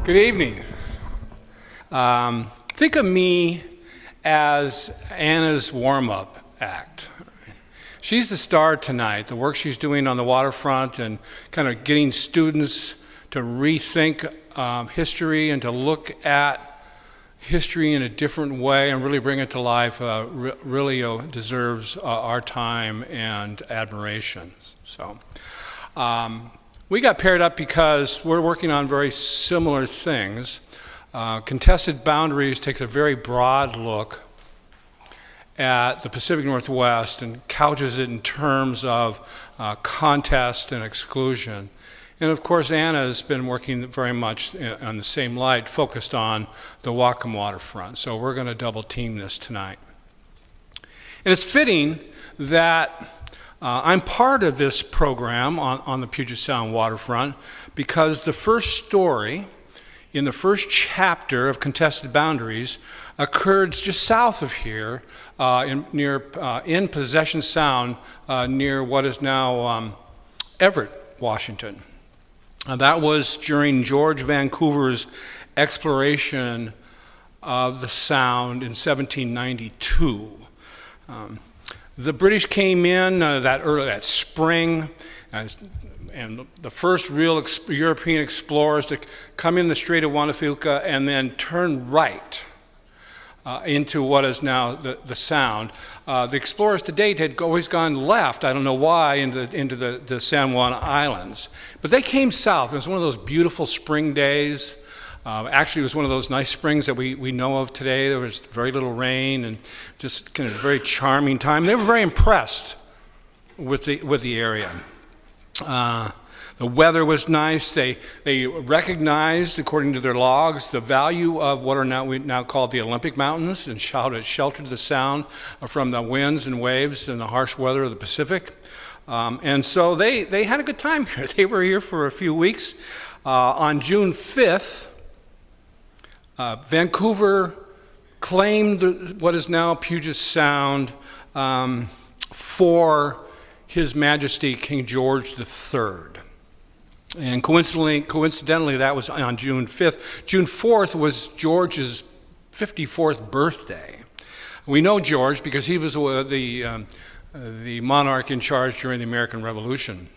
Good evening. Think of me as Anna's warm-up act. She's the star tonight, the work she's doing on the waterfront and kind of getting students to rethink history and to look at history in a different way and really bring it to life really deserves our time and admiration. So. We got paired up because we're working on very similar things. Contested Boundaries takes a very broad look at the Pacific Northwest and couches it in terms of contest and exclusion. And of course, Anna has been working very much on the same light, focused on the Whatcom waterfront. So we're going to double team this tonight. And it's fitting that I'm part of this program on the Puget Sound waterfront because the first story in the first chapter of Contested Boundaries occurred just south of here in Possession Sound near what is now Everett, Washington. That was during George Vancouver's exploration of the Sound in 1792. The British came in that spring, and the first real European explorers to come in the Strait of Juan de Fuca and then turn right into what is now the Sound. The explorers to date had always gone left, I don't know why, into the San Juan Islands. But they came south. It was one of those beautiful spring days. Actually, it was one of those nice springs that we know of today. There was very little rain and just kind of a very charming time. They were very impressed with the area. The weather was nice. They recognized, according to their logs, the value of what are we now called the Olympic Mountains and sheltered the Sound from the winds and waves and the harsh weather of the Pacific. And so they had a good time here. They were here for a few weeks. On June 5th, Vancouver claimed what is now Puget Sound for His Majesty King George III. And coincidentally, that was on June 5th. June 4th was George's 54th birthday. We know George because he was the monarch in charge during the American Revolution.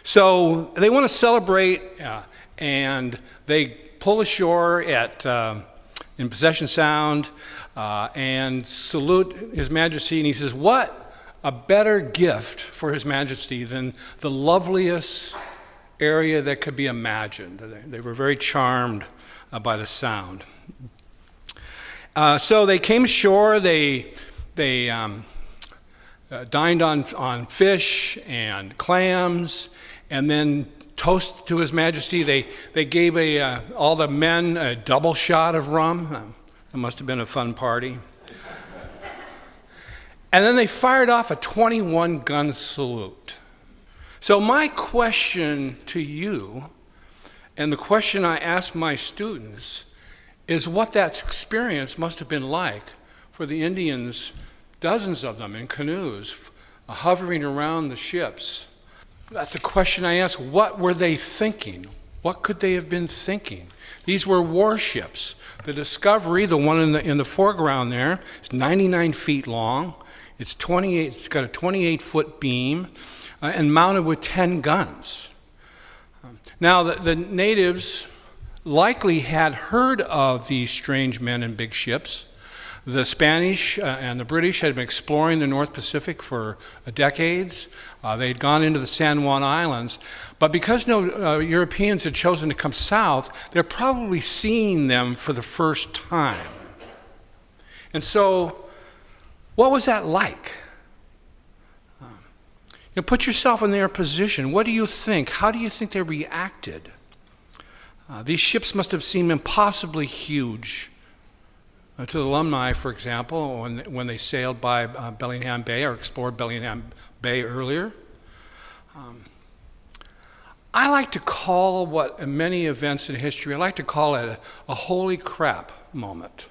So they want to celebrate, and they pull ashore in Possession Sound and salute His Majesty. And he says, what a better gift for His Majesty than the loveliest area that could be imagined. They were very charmed by the Sound. So they came ashore. They dined on fish and clams, and then toast to His Majesty. They gave all the men a double shot of rum. It must have been a fun party. And then they fired off a 21-gun salute. So my question to you, and the question I ask my students, is what that experience must have been like for the Indians, dozens of them in canoes, hovering around the ships. That's a question I ask. What were they thinking? What could they have been thinking? These were warships. The Discovery, the one in the foreground there, is 99 feet long. It's got a 28-foot beam and mounted with 10 guns. Now, the natives likely had heard of these strange men in big ships. The Spanish and the British had been exploring the North Pacific for decades. They had gone into the San Juan Islands. But because no Europeans had chosen to come south, they're probably seeing them for the first time. And so, what was that like? Put yourself in their position. What do you think? How do you think they reacted? These ships must have seemed impossibly huge. To the alumni, for example, when they sailed by Bellingham Bay or explored Bellingham Bay earlier. I like to call what in many events in history, I like to call it a holy crap moment.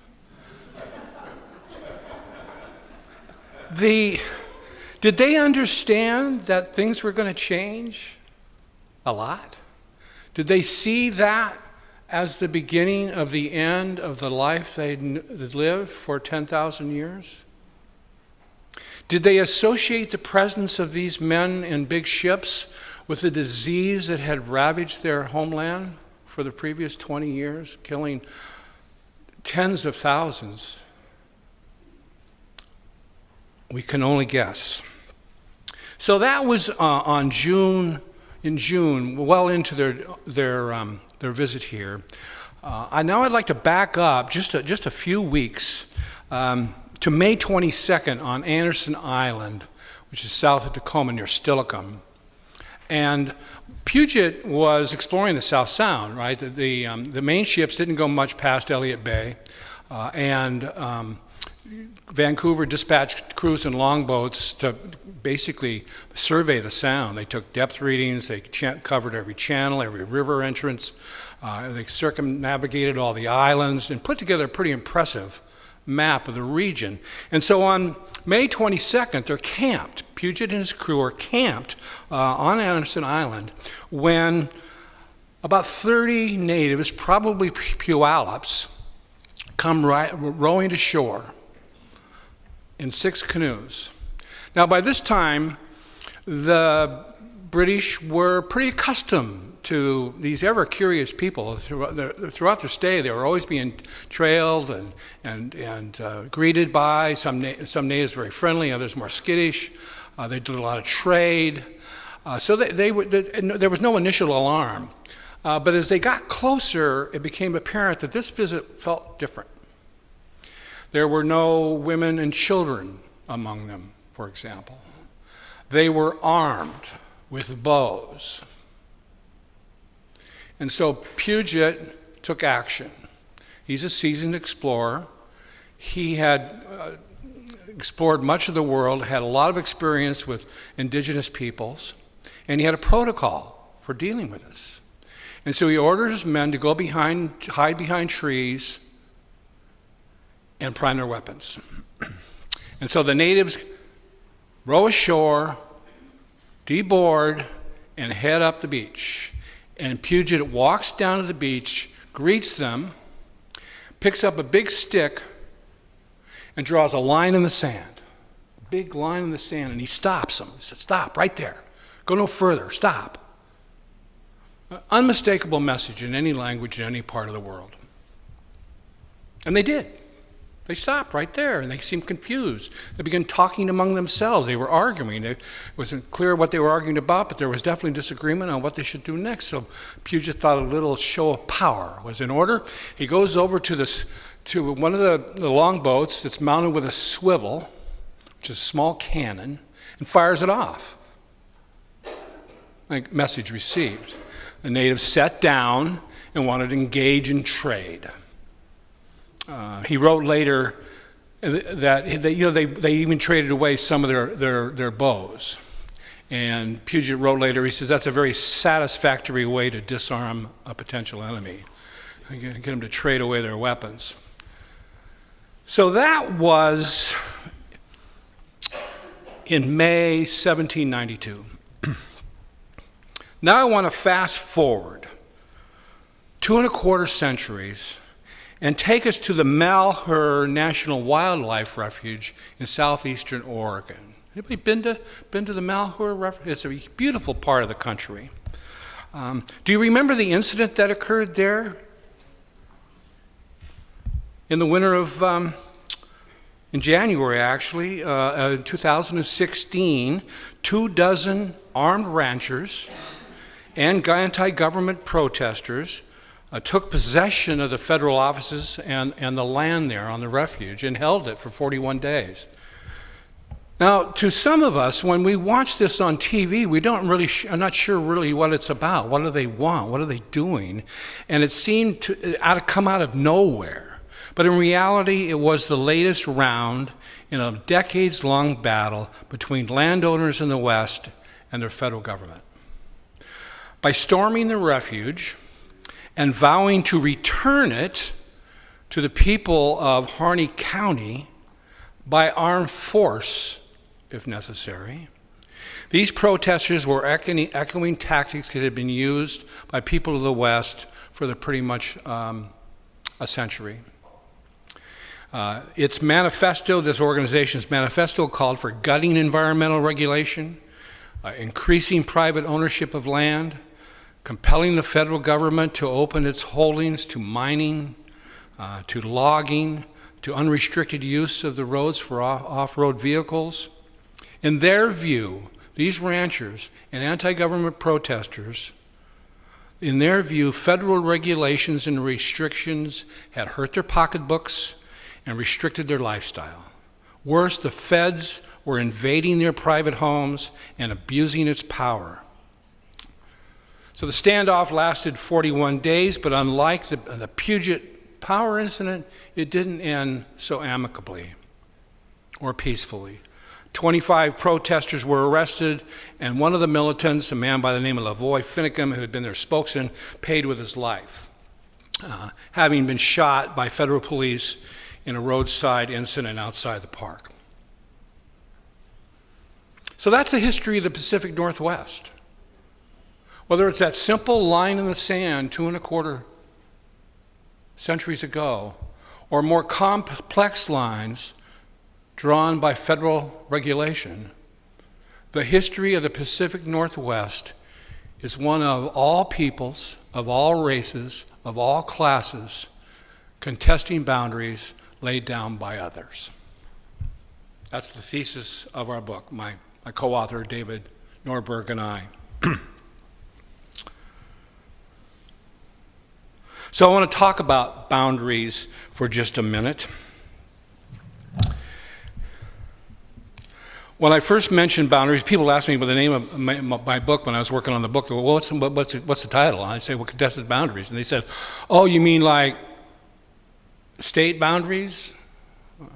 Did they understand that things were going to change? A lot. Did they see that as the beginning of the end of the life they'd lived for 10,000 years? Did they associate the presence of these men in big ships with the disease that had ravaged their homeland for the previous 20 years, killing tens of thousands? We can only guess. So that was in June, well into their visit here. I'd like to back up just a few weeks to May 22nd on Anderson Island, which is south of Tacoma near Steilacoom. And Puget was exploring the South Sound, right? The main ships didn't go much past Elliott Bay, and Vancouver dispatched crews and longboats to basically survey the Sound. They took depth readings, they covered every channel, every river entrance, they circumnavigated all the islands and put together a pretty impressive map of the region. And so on May 22nd, they're camped. Puget and his crew are camped on Anderson Island when about 30 natives, probably Puyallups, come rowing to shore in 6 canoes. Now, by this time, the British were pretty accustomed to these ever-curious people. Throughout their stay, they were always being trailed and greeted by some natives very friendly, others more skittish. They did a lot of trade. So there was no initial alarm. But as they got closer, it became apparent that this visit felt different. There were no women and children among them, for example. They were armed with bows. And so Puget took action. He's a seasoned explorer. He had explored much of the world, had a lot of experience with indigenous peoples, and he had a protocol for dealing with this. And so he orders his men to go hide behind trees and prime their weapons. And so the natives row ashore, deboard, and head up the beach. And Puget walks down to the beach, greets them, picks up a big stick, and draws a line in the sand. A big line in the sand, and he stops them. He says, "Stop, right there. Go no further, stop." Unmistakable message in any language in any part of the world. And they did. They stopped right there, and they seemed confused. They began talking among themselves. They were arguing. It wasn't clear what they were arguing about, but there was definitely disagreement on what they should do next. So Puget thought a little show of power was in order. He goes over to one of the longboats that's mounted with a swivel, which is a small cannon, and fires it off. Like, message received. The natives sat down and wanted to engage in trade. He wrote later that they even traded away some of their bows. And Puget wrote later, he says, that's a very satisfactory way to disarm a potential enemy. Get them to trade away their weapons. So that was in May 1792. Now I want to fast forward 2.25 centuries and take us to the Malheur National Wildlife Refuge in southeastern Oregon. Anybody been to the Malheur Refuge? It's a beautiful part of the country. Do you remember the incident that occurred there? In the winter of, in January actually, 2016, 24 armed ranchers and anti-government protesters took possession of the federal offices and the land there on the refuge and held it for 41 days. Now, to some of us, when we watch this on TV, we don't really, are not sure really what it's about. What do they want? What are they doing? And it seemed to come out of nowhere. But in reality, it was the latest round in a decades-long battle between landowners in the West and their federal government. By storming the refuge and vowing to return it to the people of Harney County by armed force, if necessary, These protesters were echoing tactics that had been used by people of the West for pretty much a century. Its manifesto, this organization's manifesto, called for gutting environmental regulation, increasing private ownership of land, compelling the federal government to open its holdings to mining, to logging, to unrestricted use of the roads for off-road vehicles. In their view, these ranchers and anti-government protesters, in their view, federal regulations and restrictions had hurt their pocketbooks and restricted their lifestyle. Worse, the feds were invading their private homes and abusing its power. So the standoff lasted 41 days, but unlike the Puget power incident, it didn't end so amicably or peacefully. 25 protesters were arrested, and one of the militants, a man by the name of Lavoy Finicum, who had been their spokesman, paid with his life, having been shot by federal police in a roadside incident outside the park. So that's the history of the Pacific Northwest. Whether it's that simple line in the sand 2.25 centuries ago, or more complex lines drawn by federal regulation, the history of the Pacific Northwest is one of all peoples, of all races, of all classes, contesting boundaries laid down by others. That's the thesis of our book, my co-author, David Norberg, and I. So I want to talk about boundaries for just a minute. When I first mentioned boundaries, people asked me what the name of my book when I was working on the book. They go, well, what's the title? And I say, well, Contested Boundaries. And they said, oh, you mean like state boundaries? I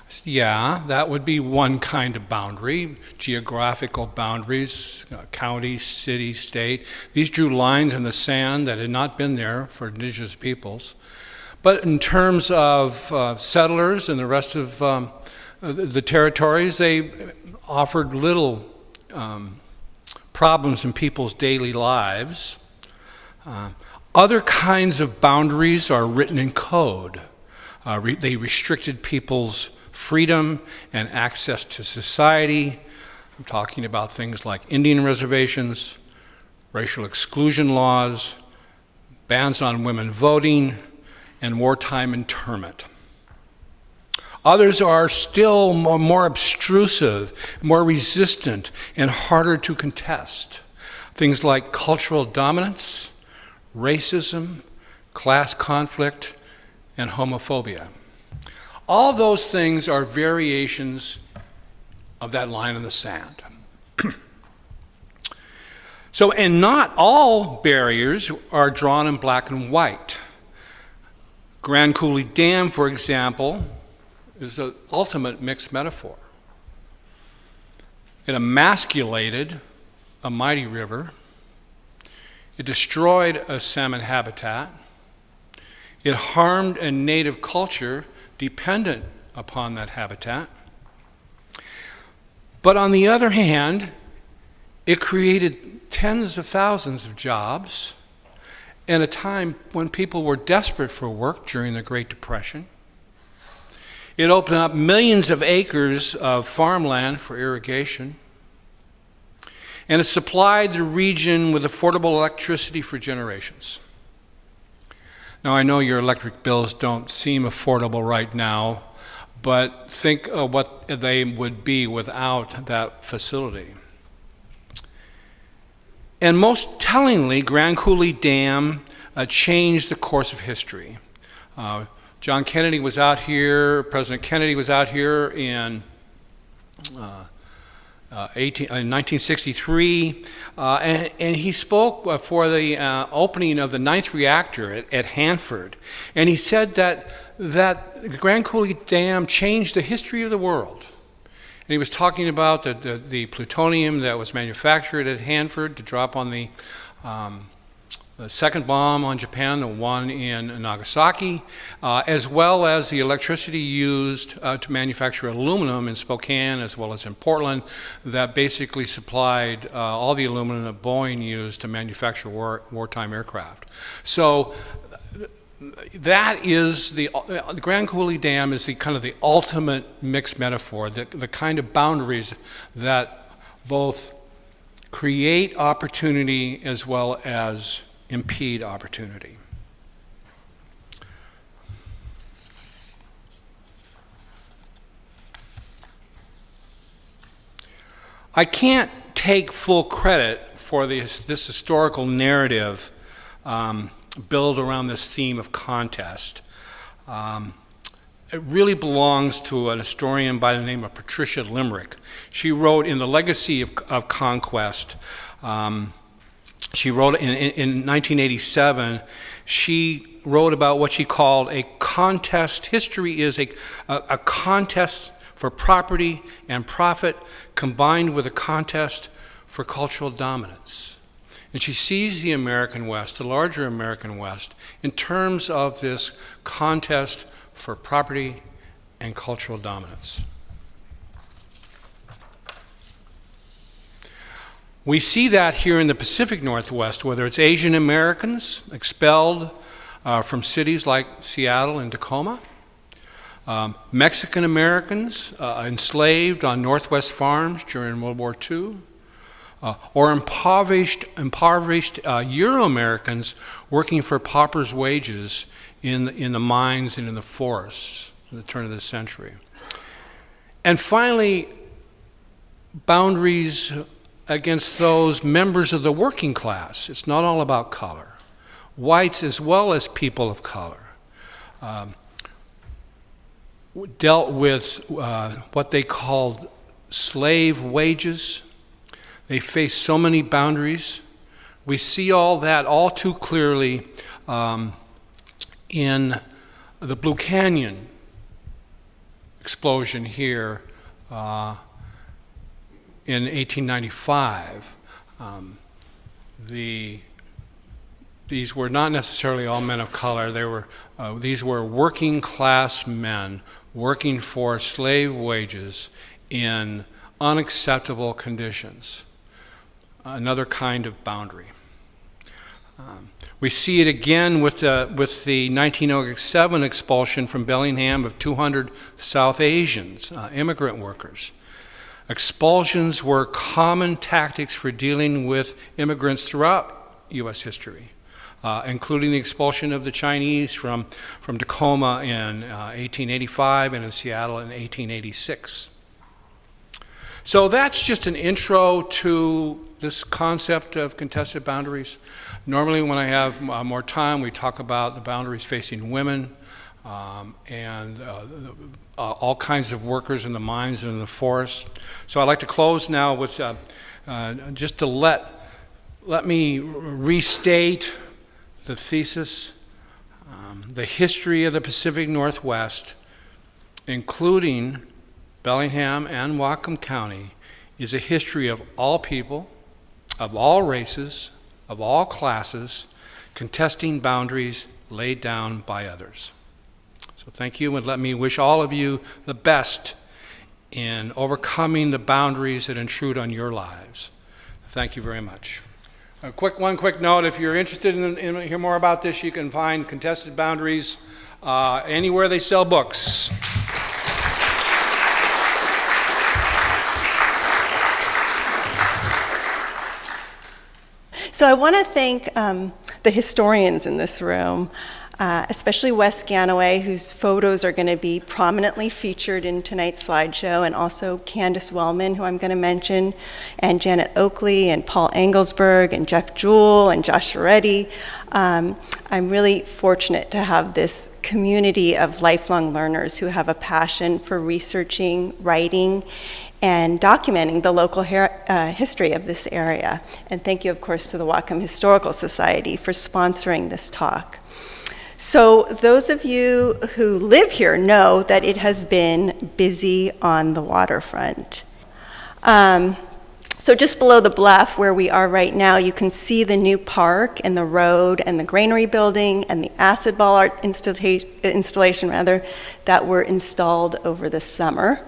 said, yeah, that would be one kind of boundary. Geographical boundaries, county, city, state. These drew lines in the sand that had not been there for indigenous peoples. But in terms of settlers and the rest of the territories, they offered little problems in people's daily lives. Other kinds of boundaries are written in code. They restricted people's freedom and access to society. I'm talking about things like Indian reservations, racial exclusion laws, bans on women voting, and wartime internment. Others are still more obtrusive, more resistant, and harder to contest. Things like cultural dominance, racism, class conflict, and homophobia. All those things are variations of that line in the sand. So, and not all barriers are drawn in black and white. Grand Coulee Dam, for example, is the ultimate mixed metaphor. It emasculated a mighty river. It destroyed a salmon habitat. It harmed a native culture dependent upon that habitat. But on the other hand, it created tens of thousands of jobs in a time when people were desperate for work during the Great Depression. It opened up millions of acres of farmland for irrigation. And it supplied the region with affordable electricity for generations. Now, I know your electric bills don't seem affordable right now, but think of what they would be without that facility. And most tellingly, Grand Coulee Dam changed the course of history. John Kennedy was out here, President Kennedy was out here in 1963, and he spoke for the opening of the 9th reactor at Hanford. And he said that the Grand Coulee Dam changed the history of the world. And he was talking about the plutonium that was manufactured at Hanford to drop on the the second bomb on Japan, the one in Nagasaki, as well as the electricity used to manufacture aluminum in Spokane as well as in Portland that basically supplied all the aluminum that Boeing used to manufacture wartime aircraft. So that is the Grand Coulee Dam is the kind of the ultimate mixed metaphor, the kind of boundaries that both create opportunity as well as impede opportunity. I can't take full credit for this historical narrative built around this theme of contest. It really belongs to an historian by the name of Patricia Limerick. She wrote in The Legacy of Conquest, she wrote in 1987, she wrote about what she called a contest. History is a contest for property and profit combined with a contest for cultural dominance. And she sees the American West, the larger American West, in terms of this contest for property and cultural dominance. We see that here in the Pacific Northwest, whether it's Asian Americans expelled from cities like Seattle and Tacoma, Mexican Americans enslaved on Northwest farms during World War II, or impoverished Euro-Americans working for paupers' wages in the mines and in the forests at the turn of the century. And finally, boundaries against those members of the working class. It's not all about color. Whites as well as people of color dealt with what they called slave wages. They faced so many boundaries. We see all that all too clearly in the Blue Canyon explosion here in 1895. These were not necessarily all men of color. These were working class men working for slave wages in unacceptable conditions. Another kind of boundary. We see it again with the 1907 expulsion from Bellingham of 200 South Asians, immigrant workers. Expulsions were common tactics for dealing with immigrants throughout U.S. history, including the expulsion of the Chinese from Tacoma in 1885 and in Seattle in 1886. So that's just an intro to this concept of contested boundaries. Normally when I have more time, we talk about the boundaries facing women and all kinds of workers in the mines and in the forests. So I'd like to close now with just to let me restate the thesis. The history of the Pacific Northwest, including Bellingham and Whatcom County, is a history of all people, of all races, of all classes, contesting boundaries laid down by others. So thank you, and let me wish all of you the best in overcoming the boundaries that intrude on your lives. Thank you very much. One quick note, if you're interested in hear more about this, you can find Contested Boundaries anywhere they sell books. So I want to thank the historians in this room, especially Wes Ganaway, whose photos are going to be prominently featured in tonight's slideshow, and also Candace Wellman, who I'm going to mention, and Janet Oakley, and Paul Engelsberg, and Jeff Jewell, and Josh Reddy. I'm really fortunate to have this community of lifelong learners who have a passion for researching, writing, and documenting the local history of this area. And thank you, of course, to the Whatcom Historical Society for sponsoring this talk. So those of you who live here know that it has been busy on the waterfront. So just below the bluff where we are right now, you can see the new park and the road and the granary building and the acid ball art installation that were installed over the summer.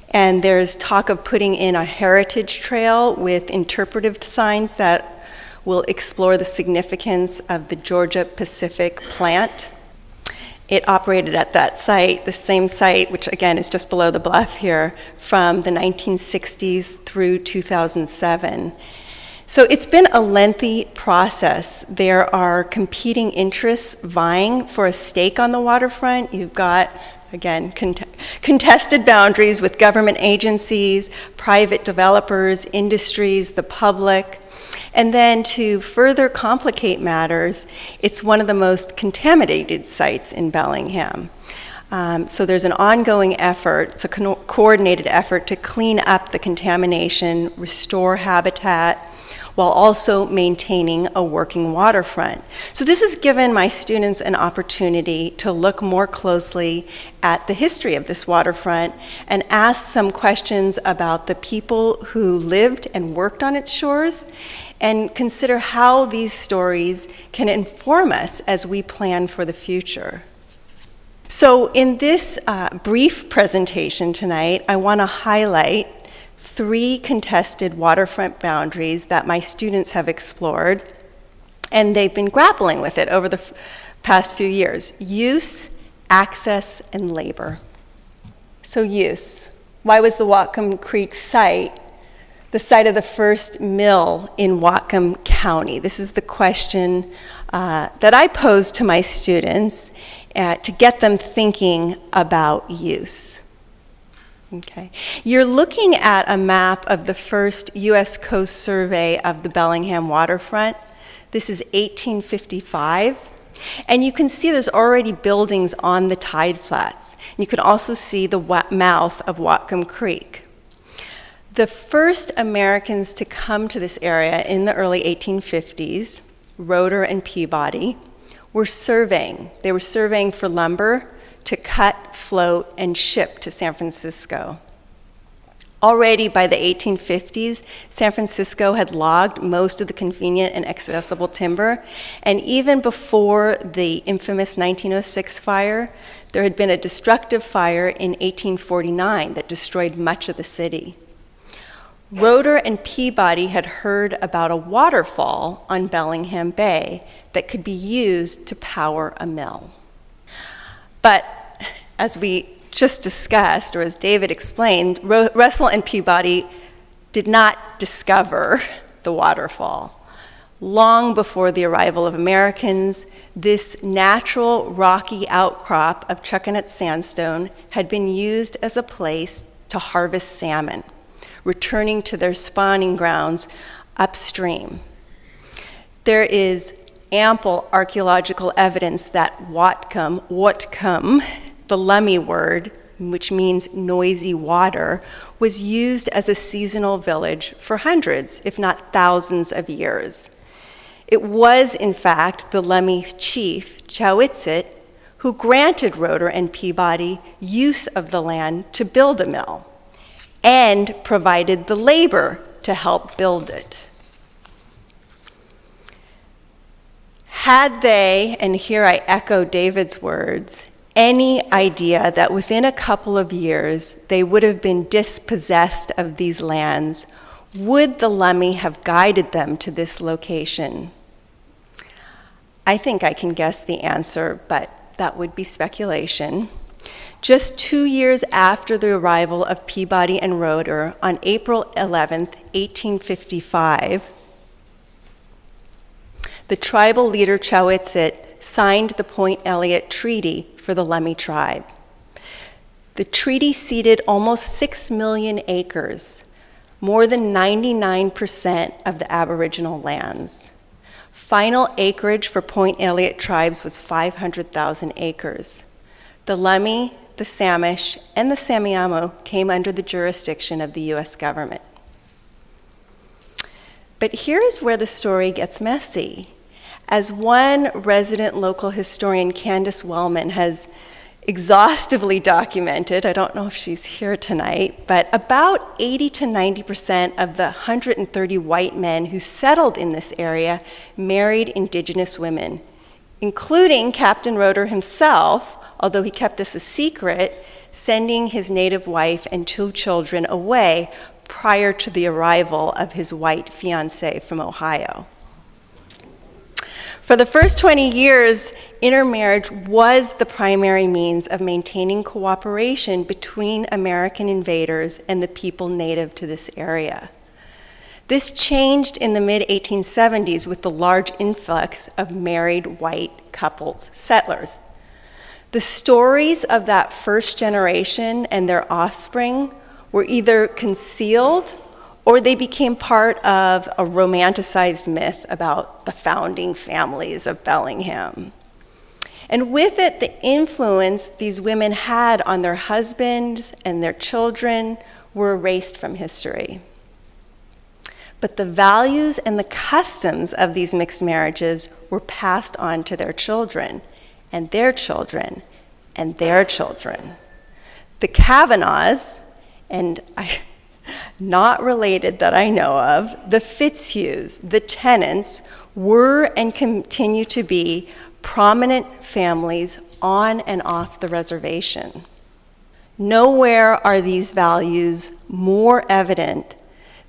And there's talk of putting in a heritage trail with interpretive signs that will explore the significance of the Georgia Pacific plant. It operated at that site, the same site, which again is just below the bluff here, from the 1960s through 2007. So it's been a lengthy process. There are competing interests vying for a stake on the waterfront. You've got, again, contested boundaries with government agencies, private developers, industries, the public. And then to further complicate matters, it's one of the most contaminated sites in Bellingham. So there's an ongoing effort, it's a coordinated effort to clean up the contamination, restore habitat, while also maintaining a working waterfront. So this has given my students an opportunity to look more closely at the history of this waterfront and ask some questions about the people who lived and worked on its shores, and consider how these stories can inform us as we plan for the future. So in this brief presentation tonight, I want to highlight 3 contested waterfront boundaries that my students have explored, and they've been grappling with it over the past few years: use, access, and labor. So use. Why was the Whatcom Creek site the site of the first mill in Whatcom County? This is the question that I pose to my students to get them thinking about use. Okay. You're looking at a map of the first U.S. Coast Survey of the Bellingham waterfront. This is 1855. And you can see there's already buildings on the tide flats. You can also see the mouth of Whatcom Creek. The first Americans to come to this area in the early 1850s, Roeder and Peabody, were surveying. They were surveying for lumber to cut, float, and ship to San Francisco. Already by the 1850s, San Francisco had logged most of the convenient and accessible timber, and even before the infamous 1906 fire, there had been a destructive fire in 1849 that destroyed much of the city. Roeder and Peabody had heard about a waterfall on Bellingham Bay that could be used to power a mill. But as we just discussed, or as David explained, Russell and Peabody did not discover the waterfall. Long before the arrival of Americans, this natural rocky outcrop of Chuckanut sandstone had been used as a place to harvest salmon, returning to their spawning grounds upstream. There is ample archaeological evidence that Whatcom, the Lummi word, which means noisy water, was used as a seasonal village for hundreds, if not thousands of years. It was, in fact, the Lummi chief, Chowitsit, who granted Roeder and Peabody use of the land to build a mill, and provided the labor to help build it. Had they, and here I echo David's words, any idea that within a couple of years they would have been dispossessed of these lands, would the Lummi have guided them to this location? I think I can guess the answer, but that would be speculation. Just 2 years after the arrival of Peabody and Roeder, on April 11th, 1855, the tribal leader Chowitsit signed the Point Elliott Treaty for the Lummi tribe. The treaty ceded almost 6 million acres, more than 99% of the Aboriginal lands. Final acreage for Point Elliott tribes was 500,000 acres. The Lummi, the Samish, and the Samiamo came under the jurisdiction of the U.S. government. But here is where the story gets messy. As one resident local historian, Candace Wellman, has exhaustively documented. I don't know if she's here tonight, but about 80 to 90% of the 130 white men who settled in this area married indigenous women, including Captain Roeder himself, although he kept this a secret, sending his native wife and 2 children away prior to the arrival of his white fiancé from Ohio. For the first 20 years, intermarriage was the primary means of maintaining cooperation between American invaders and the people native to this area. This changed in the mid-1870s with the large influx of married white couples, settlers. The stories of that first generation and their offspring were either concealed or they became part of a romanticized myth about the founding families of Bellingham. And with it, the influence these women had on their husbands and their children were erased from history. But the values and the customs of these mixed marriages were passed on to their children, and their children, and their children. The Kavanaughs, and not related that I know of, the Fitzhughs, the Tennants, were and continue to be prominent families on and off the reservation. Nowhere are these values more evident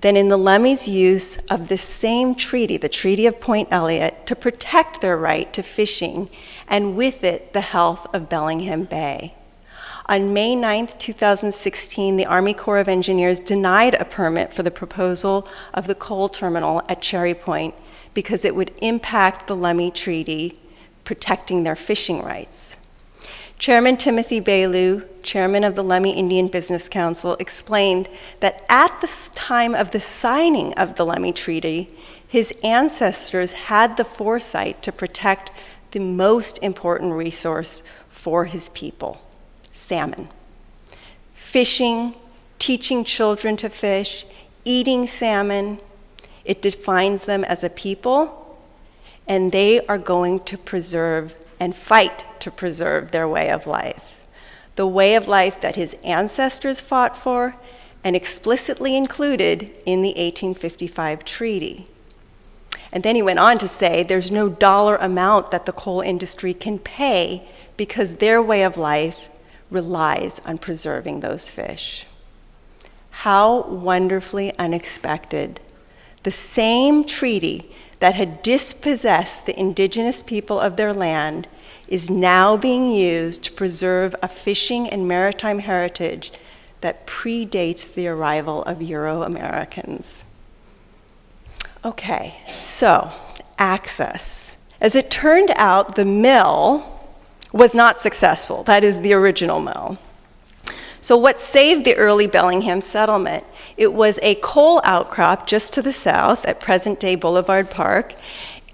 than in the Lemhi's use of this same treaty, the Treaty of Point Elliott, to protect their right to fishing, and with it, the health of Bellingham Bay. On May 9, 2016, the Army Corps of Engineers denied a permit for the proposal of the coal terminal at Cherry Point because it would impact the Lemhi Treaty, protecting their fishing rights. Chairman Timothy Bailu, chairman of the Lemhi Indian Business Council, explained that at the time of the signing of the Lemhi Treaty, his ancestors had the foresight to protect the most important resource for his people: salmon. Fishing, teaching children to fish, eating salmon, it defines them as a people, and they are going to preserve and fight to preserve their way of life. The way of life that his ancestors fought for and explicitly included in the 1855 treaty. And then he went on to say there's no dollar amount that the coal industry can pay because their way of life relies on preserving those fish. How wonderfully unexpected. The same treaty that had dispossessed the indigenous people of their land is now being used to preserve a fishing and maritime heritage that predates the arrival of Euro-Americans. Okay, so access. As it turned out, the mill was not successful. That is the original mill. So what saved the early Bellingham settlement? It was a coal outcrop just to the south at present-day Boulevard Park,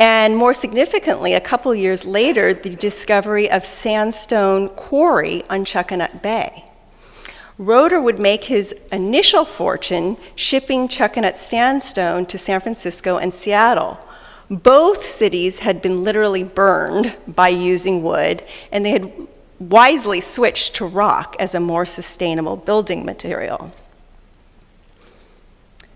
and more significantly, a couple years later, the discovery of sandstone quarry on Chuckanut Bay. Roeder would make his initial fortune shipping Chuckanut sandstone to San Francisco and Seattle. Both cities had been literally burned by using wood, and they had wisely switched to rock as a more sustainable building material.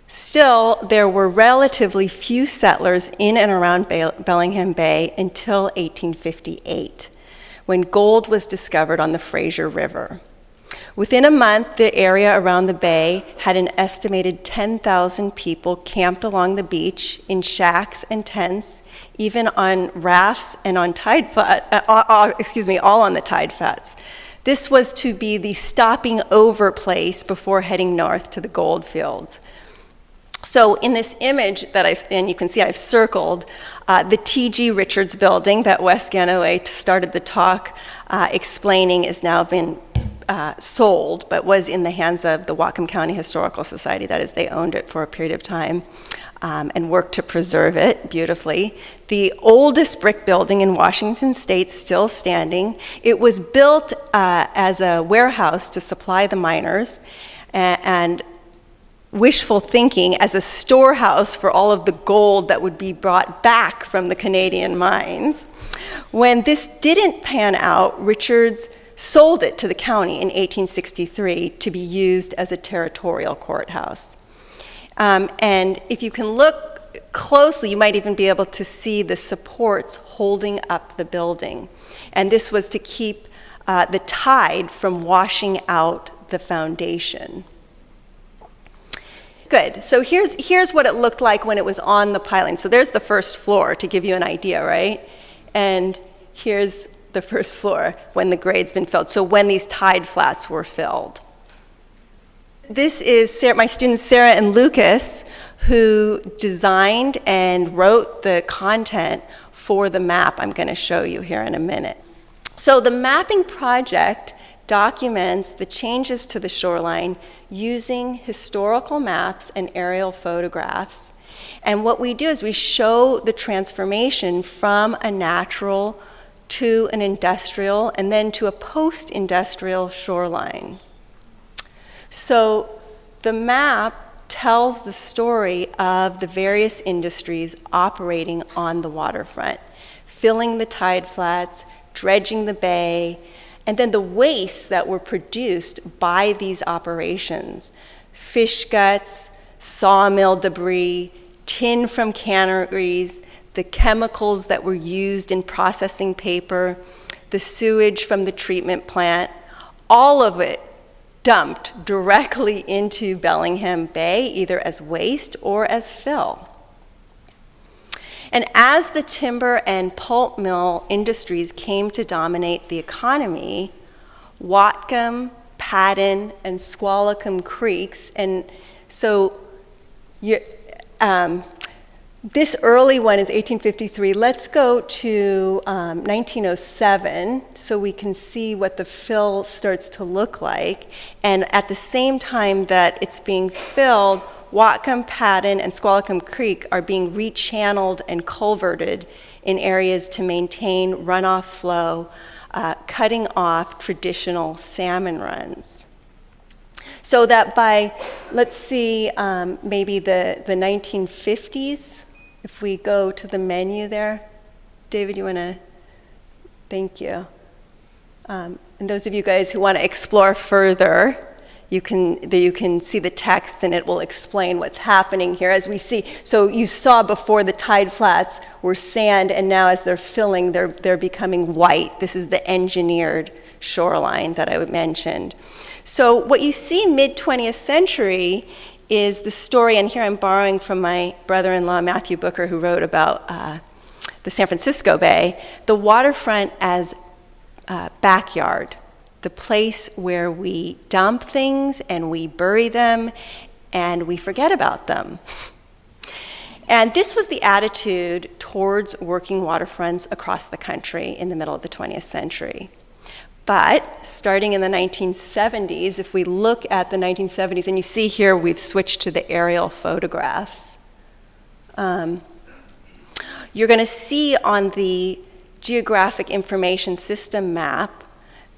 Still, there were relatively few settlers in and around Bellingham Bay until 1858, when gold was discovered on the Fraser River. Within a month, the area around the bay had an estimated 10,000 people camped along the beach in shacks and tents, even on rafts and on all on the tide flats. This was to be the stopping over place before heading north to the gold fields. So in this image and you can see I've circled, the T.G. Richards building that Wes Ganaway started the talk explaining has now been sold, but was in the hands of the Whatcom County Historical Society. That is, they owned it for a period of time and worked to preserve it beautifully. The oldest brick building in Washington State, still standing. It was built as a warehouse to supply the miners, and wishful thinking as a storehouse for all of the gold that would be brought back from the Canadian mines. When this didn't pan out, Richards sold it to the county in 1863 to be used as a territorial courthouse. And if you can look closely, you might even be able to see the supports holding up the building. And this was to keep the tide from washing out the foundation. Good. So here's what it looked like when it was on the piling. So there's the first floor to give you an idea, right? And here's the first floor when the grade's been filled. So when these tide flats were filled. This is my students Sarah and Lucas, who designed and wrote the content for the map I'm going to show you here in a minute. So the mapping project documents the changes to the shoreline using historical maps and aerial photographs. And what we do is we show the transformation from a natural to an industrial and then to a post-industrial shoreline. So the map tells the story of the various industries operating on the waterfront, filling the tide flats, dredging the bay, and then the wastes that were produced by these operations: fish guts, sawmill debris, tin from canneries, the chemicals that were used in processing paper, the sewage from the treatment plant, all of it dumped directly into Bellingham Bay, either as waste or as fill. And as the timber and pulp mill industries came to dominate the economy, Whatcom, Paddon, and Squalicum creeks, and so this early one is 1853. Let's go to 1907 so we can see what the fill starts to look like. And at the same time that it's being filled, Whatcom, Paddon, and Squalicum Creek are being rechanneled and culverted in areas to maintain runoff flow, cutting off traditional salmon runs. So that by, let's see, maybe the 1950s, if we go to the menu there. David, you want to? Thank you. And those of you guys who want to explore further, you can see the text and it will explain what's happening here as we see. So you saw before the tide flats were sand, and now as they're filling, they're becoming white. This is the engineered shoreline that I mentioned. So what you see mid-20th century is the story, and here I'm borrowing from my brother-in-law, Matthew Booker, who wrote about the San Francisco Bay, the waterfront as backyard, the place where we dump things and we bury them and we forget about them. And this was the attitude towards working waterfronts across the country in the middle of the 20th century. But starting in the 1970s, if we look at the 1970s, and you see here we've switched to the aerial photographs, you're going to see on the Geographic Information System map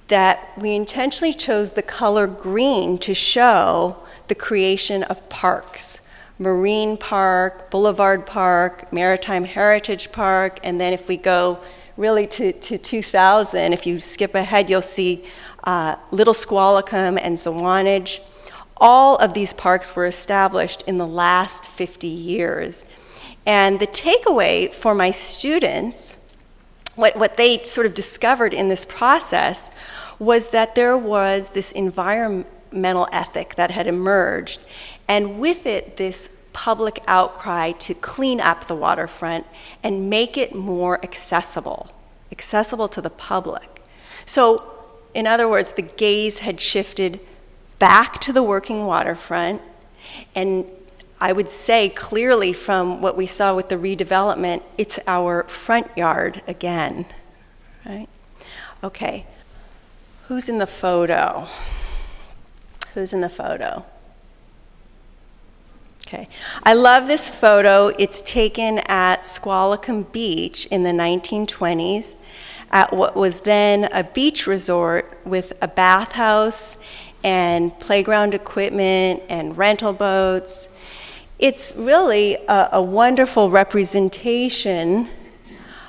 that we intentionally chose the color green to show the creation of parks. Marine Park, Boulevard Park, Maritime Heritage Park, and then if we go really to 2000, if you skip ahead, you'll see Little Squalicum and Zwanage. All of these parks were established in the last 50 years. And the takeaway for my students, what they sort of discovered in this process, was that there was this environmental ethic that had emerged, and with it, this public outcry to clean up the waterfront and make it more accessible to the public. So, in other words, the gaze had shifted back to the working waterfront, and I would say clearly from what we saw with the redevelopment, it's our front yard again, right? Okay, who's in the photo? Who's in the photo? Okay, I love this photo. It's taken at Squalicum Beach in the 1920s at what was then a beach resort with a bathhouse and playground equipment and rental boats. It's really a wonderful representation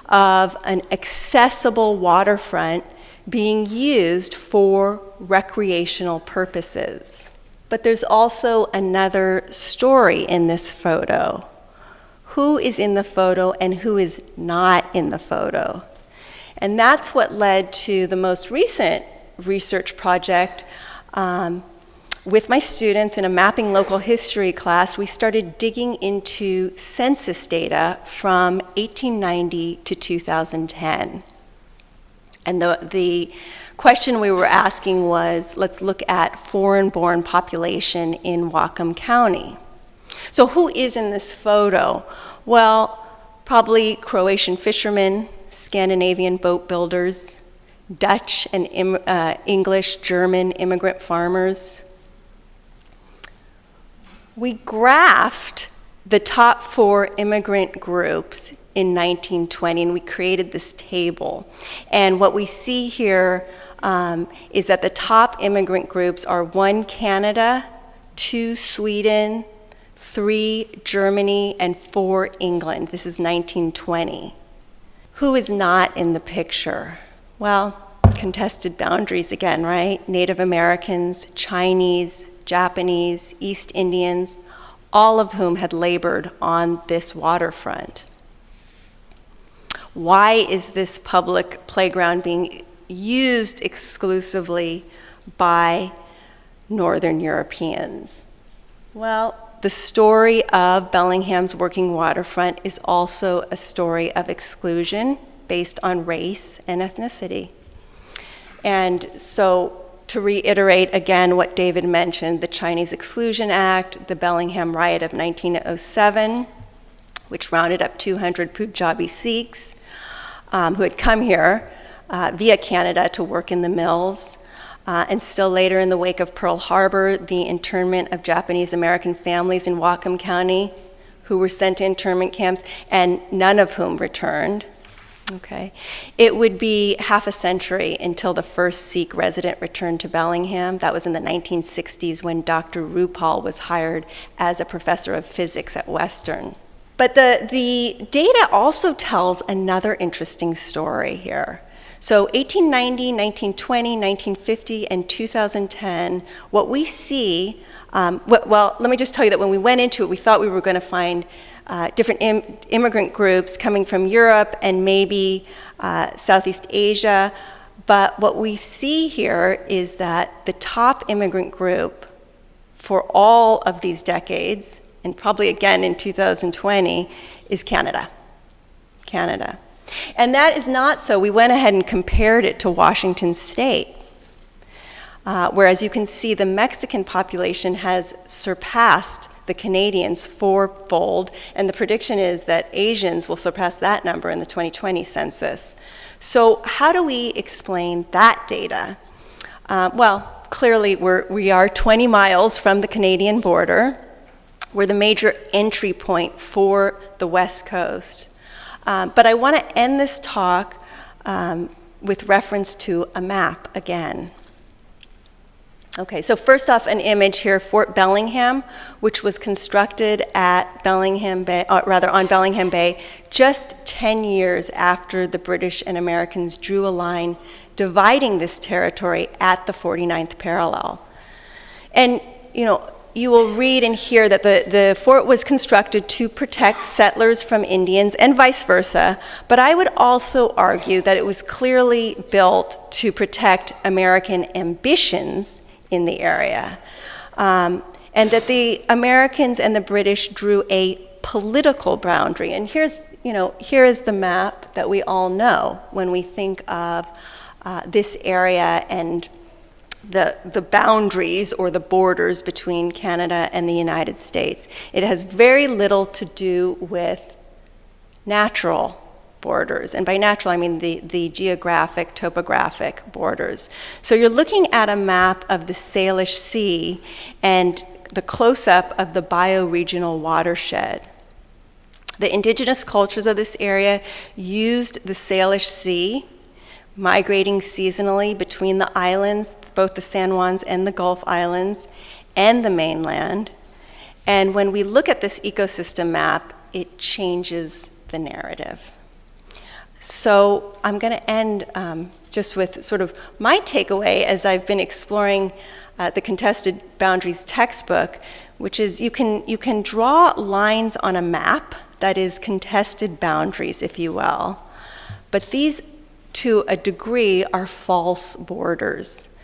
of an accessible waterfront being used for recreational purposes. But there's also another story in this photo. Who is in the photo and who is not in the photo? And that's what led to the most recent research project. With my students in a mapping local history class, we started digging into census data from 1890 to 2010. And the question we were asking was, let's look at foreign-born population in Whatcom County. So who is in this photo? Well, probably Croatian fishermen, Scandinavian boat builders, Dutch and English, German immigrant farmers. We graphed the top 4 immigrant groups in 1920, and we created this table. And what we see here is that the top immigrant groups are 1 Canada, 2 Sweden, 3 Germany, and 4 England. This is 1920. Who is not in the picture? Well, contested boundaries again, right? Native Americans, Chinese, Japanese, East Indians, all of whom had labored on this waterfront. Why is this public playground being used exclusively by Northern Europeans? Well, the story of Bellingham's Working Waterfront is also a story of exclusion based on race and ethnicity. And so, to reiterate again what David mentioned, the Chinese Exclusion Act, the Bellingham Riot of 1907, which rounded up 200 Punjabi Sikhs who had come here via Canada to work in the mills, and still later in the wake of Pearl Harbor, the internment of Japanese American families in Whatcom County who were sent to internment camps, and none of whom returned. Okay. It would be half a century until the first Sikh resident returned to Bellingham. That was in the 1960s when Dr. Rupal was hired as a professor of physics at Western. But the data also tells another interesting story here. So 1890, 1920, 1950, and 2010, what we see, well, let me just tell you that when we went into it, we thought we were going to find different immigrant groups coming from Europe and maybe Southeast Asia. But what we see here is that the top immigrant group for all of these decades, and probably again in 2020, is Canada. Canada. And that is not so. We went ahead and compared it to Washington State. Whereas you can see the Mexican population has surpassed the Canadians fourfold, and the prediction is that Asians will surpass that number in the 2020 census. So how do we explain that data? Well, clearly we are 20 miles from the Canadian border. We're the major entry point for the West Coast. But I want to end this talk with reference to a map again. Okay, so first off, an image here, Fort Bellingham, which was constructed at Bellingham Bay, on Bellingham Bay, just 10 years after the British and Americans drew a line dividing this territory at the 49th parallel. And, you will read and hear that the fort was constructed to protect settlers from Indians and vice versa, but I would also argue that it was clearly built to protect American ambitions in the area, and that the Americans and the British drew a political boundary. And here is the map that we all know when we think of this area and the boundaries or the borders between Canada and the United States. It has very little to do with natural borders. And by natural, I mean the geographic, topographic borders. So you're looking at a map of the Salish Sea and the close-up of the bioregional watershed. The indigenous cultures of this area used the Salish Sea, migrating seasonally between the islands, both the San Juans and the Gulf Islands, and the mainland. And when we look at this ecosystem map, it changes the narrative. So I'm going to end just with sort of my takeaway as I've been exploring the Contested Boundaries textbook, which is you can draw lines on a map that is contested boundaries, if you will. But these, to a degree, are false borders.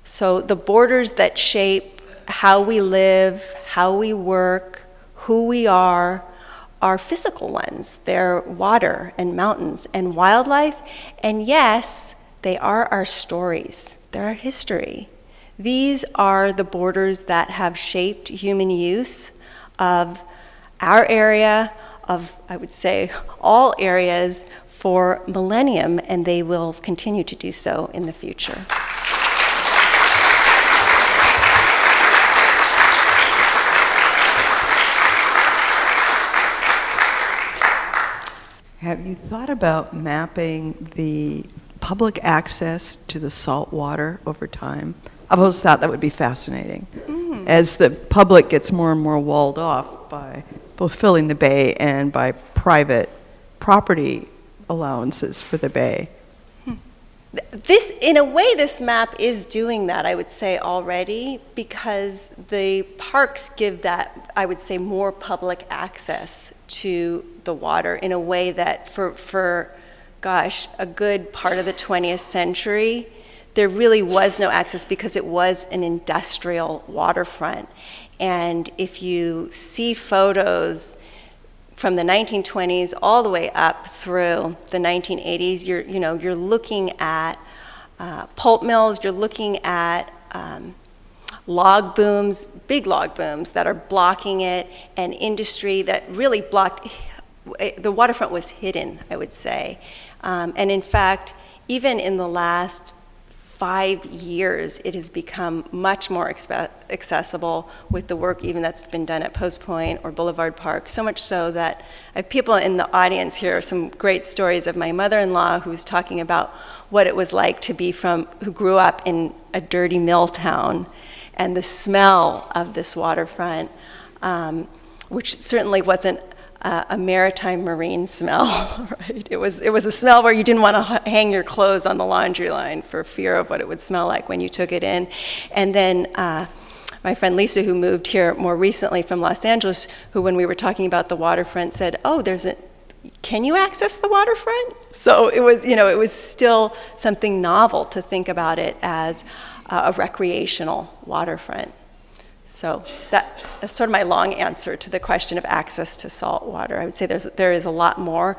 So the borders that shape how we live, how we work, who we are physical ones. They're water and mountains and wildlife. And yes, they are our stories. They're our history. These are the borders that have shaped human use of our area, of, I would say, all areas for millennium, and they will continue to do so in the future. Have you thought about mapping the public access to the salt water over time? I've always thought that would be fascinating. As the public gets more and more walled off by both filling the bay and by private property allowances for the bay. This, in a way, this map is doing that, I would say, already, because the parks give that, I would say, more public access to the water in a way that for gosh, a good part of the 20th century, there really was no access because it was an industrial waterfront. And if you see photos from the 1920s all the way up through the 1980s, you're looking at pulp mills, you're looking at log booms, big log booms that are blocking it, and industry that really blocked. The waterfront was hidden, I would say. And in fact, even in the last 5 years, it has become much more accessible with the work even that's been done at Post Point or Boulevard Park, so much so that I have people in the audience here, some great stories of my mother-in-law who was talking about what it was like to be who grew up in a dirty mill town, and the smell of this waterfront, which certainly wasn't a maritime marine smell, right? It was a smell where you didn't want to hang your clothes on the laundry line for fear of what it would smell like when you took it in. And then my friend Lisa, who moved here more recently from Los Angeles, who when we were talking about the waterfront said, "Oh, can you access the waterfront?" So it was still something novel to think about it as a recreational waterfront. So that's sort of my long answer to the question of access to salt water. I would say there is a lot more,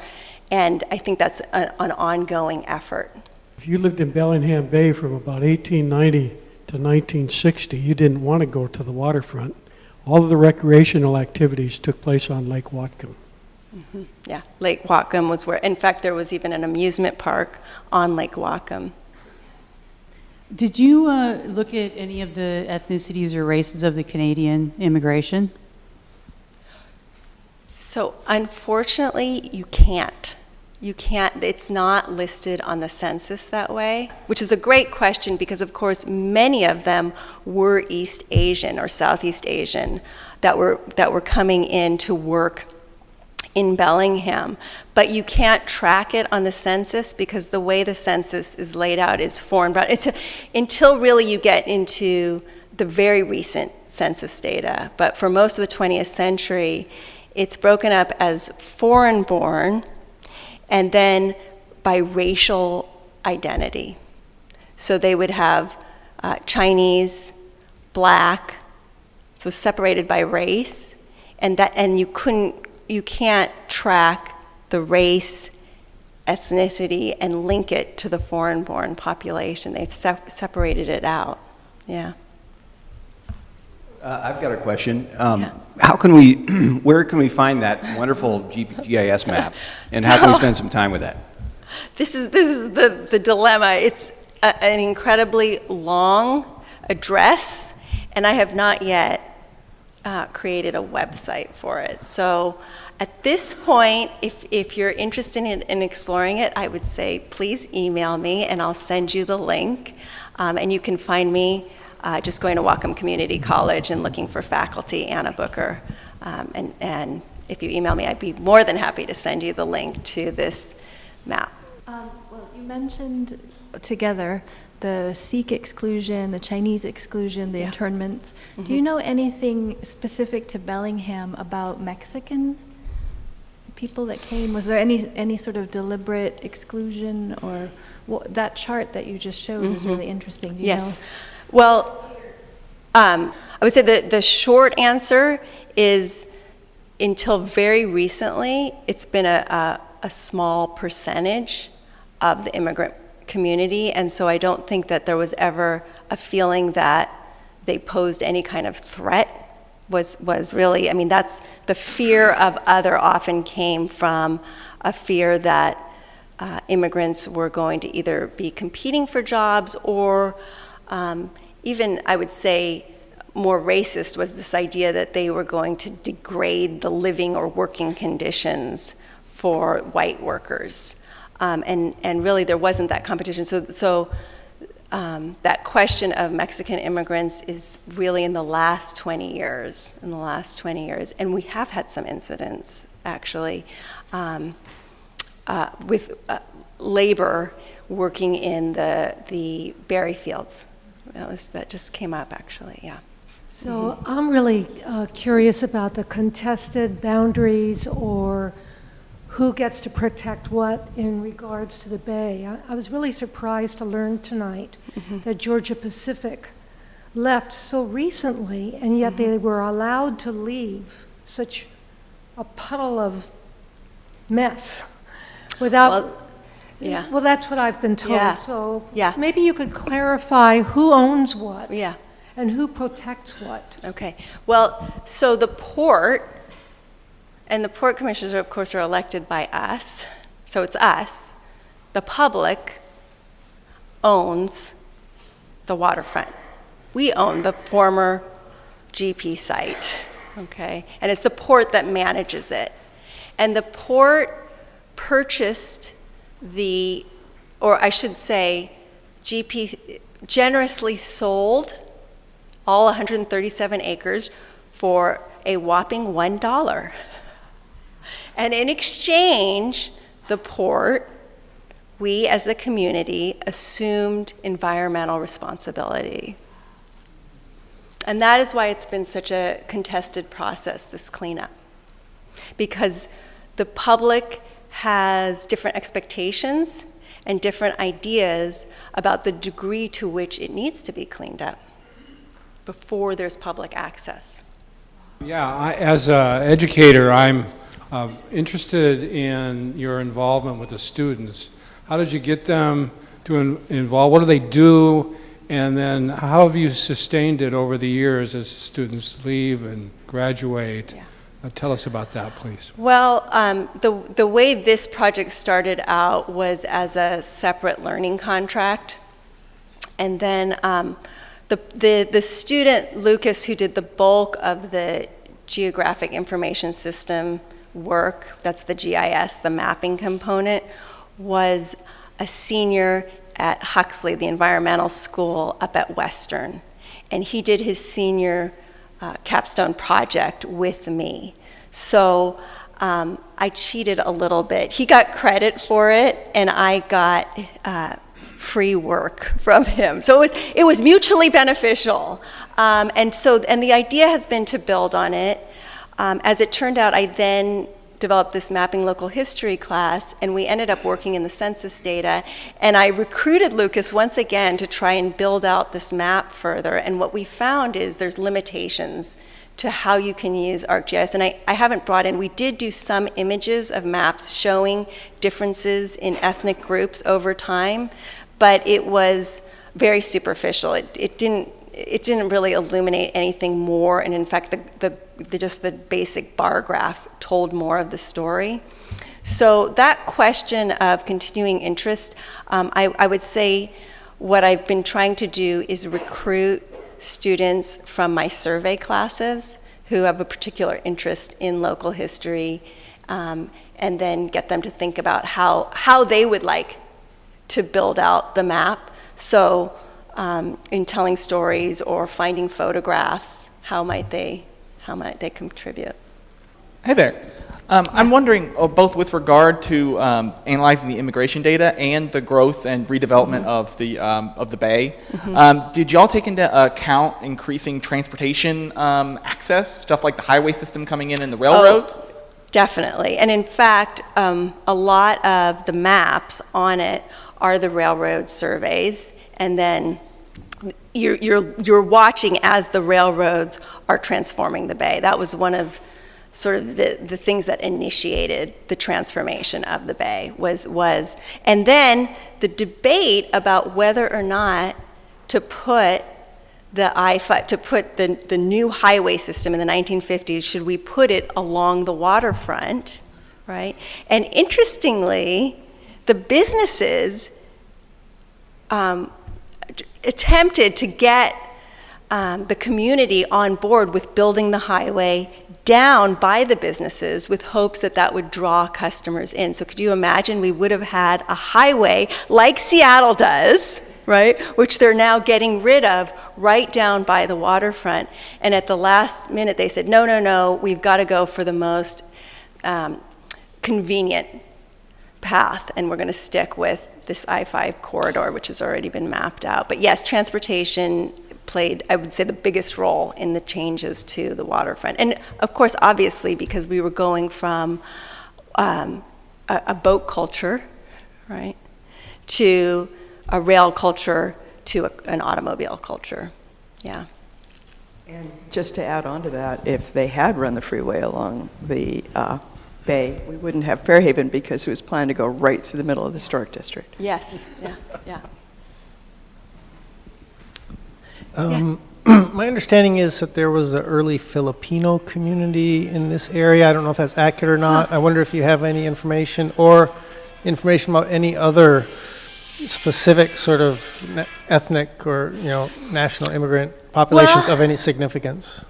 and I think that's an ongoing effort. If you lived in Bellingham Bay from about 1890 to 1960, you didn't want to go to the waterfront. All of the recreational activities took place on Lake Whatcom. Mm-hmm. Yeah, Lake Whatcom was where, in fact, there was even an amusement park on Lake Whatcom. Did you look at any of the ethnicities or races of the Canadian immigration? So unfortunately, you can't. It's not listed on the census that way, which is a great question because, of course, many of them were East Asian or Southeast Asian that were coming in to work in Bellingham, but you can't track it on the census because the way the census is laid out is foreign. Until really you get into the very recent census data, but for most of the 20th century, it's broken up as foreign-born and then by racial identity. So they would have Chinese, Black, so separated by race, and you can't track the race, ethnicity, and link it to the foreign-born population. They've separated it out. Yeah. I've got a question. Yeah. Where can we find that wonderful GIS map, and how can we spend some time with that? This is the dilemma. It's an incredibly long address, and I have not yet created a website for it. So at this point, if you're interested in exploring it, I would say please email me and I'll send you the link. And you can find me just going to Whatcom Community College and looking for faculty, Anna Booker. And if you email me, I'd be more than happy to send you the link to this map. Well, you mentioned together the Sikh exclusion, the Chinese exclusion, the internments. Do you know anything specific to Bellingham about Mexican people that came? Was there any sort of deliberate exclusion, or that chart that you just showed was really interesting? Do you know? Well, I would say that the short answer is until very recently, it's been a small percentage of the immigrant community, and so I don't think that there was ever a feeling that they posed any kind of threat. Was really, I mean, that's the fear of other often came from a fear that immigrants were going to either be competing for jobs or even, I would say, more racist was this idea that they were going to degrade the living or working conditions for white workers. And really there wasn't that competition. So that question of Mexican immigrants is really in the last 20 years, and we have had some incidents, actually, with labor working in the berry fields. That just came up, actually, yeah. So I'm really curious about the contested boundaries or who gets to protect what in regards to the bay. I was really surprised to learn tonight that Georgia Pacific left so recently, and yet they were allowed to leave such a puddle of mess without... Well, that's what I've been told. Yeah. So Yeah. maybe you could clarify who owns what Yeah. and who protects what. Okay. Well, so the port, and the port commissioners, of course, are elected by us. So it's us. The public owns the waterfront. We own the former GP site, okay? And it's the port that manages it. And the port purchased or I should say, GP generously sold all 137 acres for a whopping $1. And in exchange, the port, we as a community, assumed environmental responsibility. And that is why it's been such a contested process, this cleanup. Because the public has different expectations and different ideas about the degree to which it needs to be cleaned up before there's public access. Yeah, as an educator, I'm interested in your involvement with the students. How did you get them to involve? What do they do? And then how have you sustained it over the years as students leave and graduate? Yeah. Tell us about that, please. Well, the way this project started out was as a separate learning contract. And then the student, Lucas, who did the bulk of the geographic information system work, that's the GIS, the mapping component, was a senior at Huxley, the environmental school up at Western. And he did his senior capstone project with me. So I cheated a little bit. He got credit for it, and I got free work from him. So it was mutually beneficial. And the idea has been to build on it. As it turned out, I then developed this mapping local history class, and we ended up working in the census data. And I recruited Lucas once again to try and build out this map further. And what we found is there's limitations to how you can use ArcGIS. And I haven't brought in, we did do some images of maps showing differences in ethnic groups over time, but it was very superficial. It didn't really illuminate anything more, and in fact, just the basic bar graph told more of the story. So that question of continuing interest, I would say what I've been trying to do is recruit students from my survey classes who have a particular interest in local history, and then get them to think about how they would like to build out the map. So in telling stories or finding photographs, how might they contribute? Hey there. I'm wondering, both with regard to analyzing the immigration data and the growth and redevelopment of the bay, did y'all take into account increasing transportation access, stuff like the highway system coming in and the railroads? Oh, definitely. And in fact, a lot of the maps on it are the railroad surveys, and then you're watching as the railroads are transforming the bay. That was one of sort of the things that initiated the transformation of the bay was and then the debate about whether or not to put the new highway system in the 1950s, should we put it along the waterfront, right? And interestingly, the businesses attempted to get the community on board with building the highway down by the businesses with hopes that that would draw customers in. So could you imagine we would have had a highway like Seattle does, right, which they're now getting rid of right down by the waterfront. And at the last minute they said, no, we've got to go for the most convenient path, and we're going to stick with this I-5 corridor, which has already been mapped out. But yes, transportation played, I would say, the biggest role in the changes to the waterfront. And of course, obviously, because we were going from a boat culture, right, to a rail culture, to an automobile culture. Yeah. And just to add on to that, if they had run the freeway along the bay, we wouldn't have Fairhaven, because it was planned to go right through the middle of the historic district. Yes, yeah. My understanding is that there was an early Filipino community in this area. I don't know if that's accurate or not. I wonder if you have any information or information about any other specific sort of ethnic or, national immigrant populations of any significance.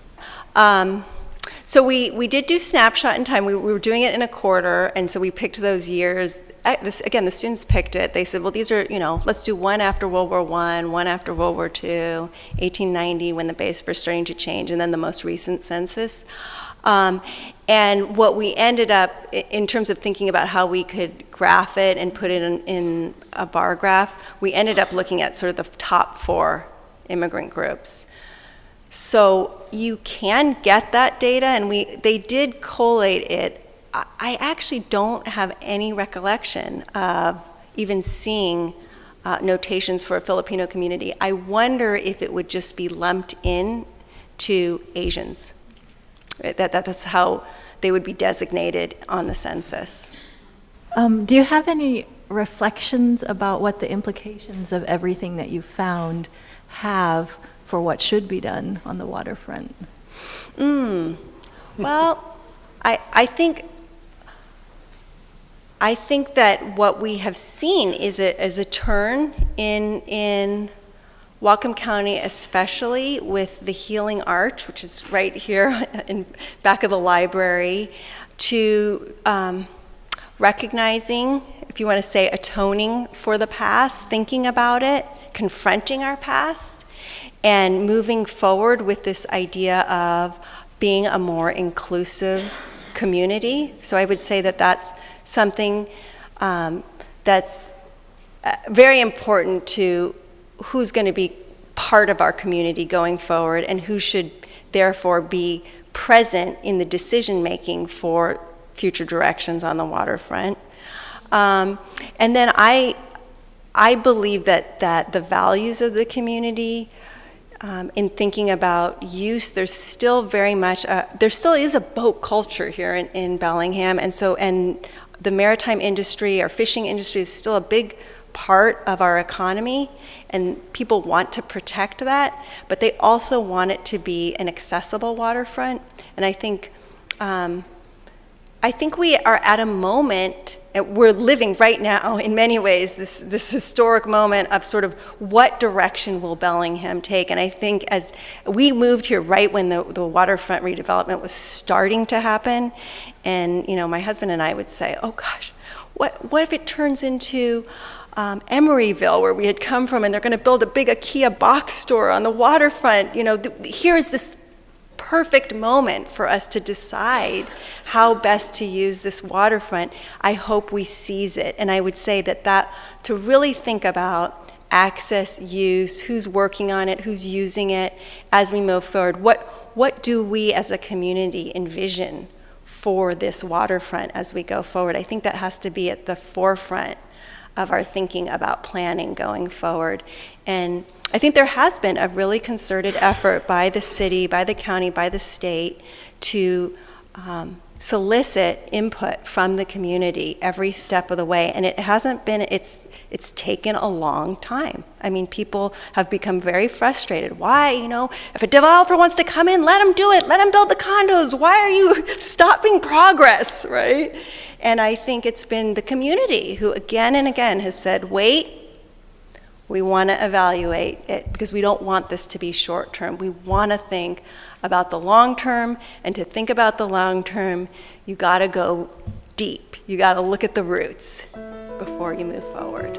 So we did do snapshot in time. We were doing it in a quarter, and so we picked those years. Again, the students picked it. They said, well, these are, let's do one after World War I, one after World War II, 1890 when the base first starting to change, and then the most recent census. And what we ended up, in terms of thinking about how we could graph it and put it in a bar graph, we ended up looking at sort of the top 4 immigrant groups. So you can get that data, and they did collate it. I actually don't have any recollection of even seeing notations for a Filipino community. I wonder if it would just be lumped in to Asians. That's how they would be designated on the census. Do you have any reflections about what the implications of everything that you found have for what should be done on the waterfront? Well, I think that what we have seen is a turn in Whatcom County, especially with the Healing Arch, which is right here in back of the library, to recognizing, if you want to say, atoning for the past, thinking about it, confronting our past, and moving forward with this idea of being a more inclusive community. So I would say that that's something that's very important to who's going to be part of our community going forward, and who should therefore be present in the decision making for future directions on the waterfront. And then I believe that the values of the community, in thinking about use, there's still very much there still is a boat culture here in Bellingham, and the maritime industry, our fishing industry, is still a big part of our economy, and people want to protect that, but they also want it to be an accessible waterfront. And I think we are at a moment, we're living right now in many ways this historic moment of sort of what direction will Bellingham take. And I think as we moved here right when the waterfront redevelopment was starting to happen, and my husband and I would say, oh gosh, what if it turns into Emeryville, where we had come from, and they're going to build a big IKEA box store on the waterfront. Here's this perfect moment for us to decide how best to use this waterfront. I hope we seize it. And I would say that to really think about access, use, who's working on it, who's using it as we move forward. What do we as a community envision for this waterfront as we go forward? I think that has to be at the forefront of our thinking about planning going forward. And I think there has been a really concerted effort by the city, by the county, by the state to solicit input from the community every step of the way. And it hasn't been, it's taken a long time. I mean, people have become very frustrated. Why, if a developer wants to come in, let them do it. Let them build the condos. Why are you stopping progress, right? And I think it's been the community who again and again has said, wait, we want to evaluate it because we don't want this to be short term. We want to think about the long term, and to think about the long term, you got to go deep. You got to look at the roots before you move forward.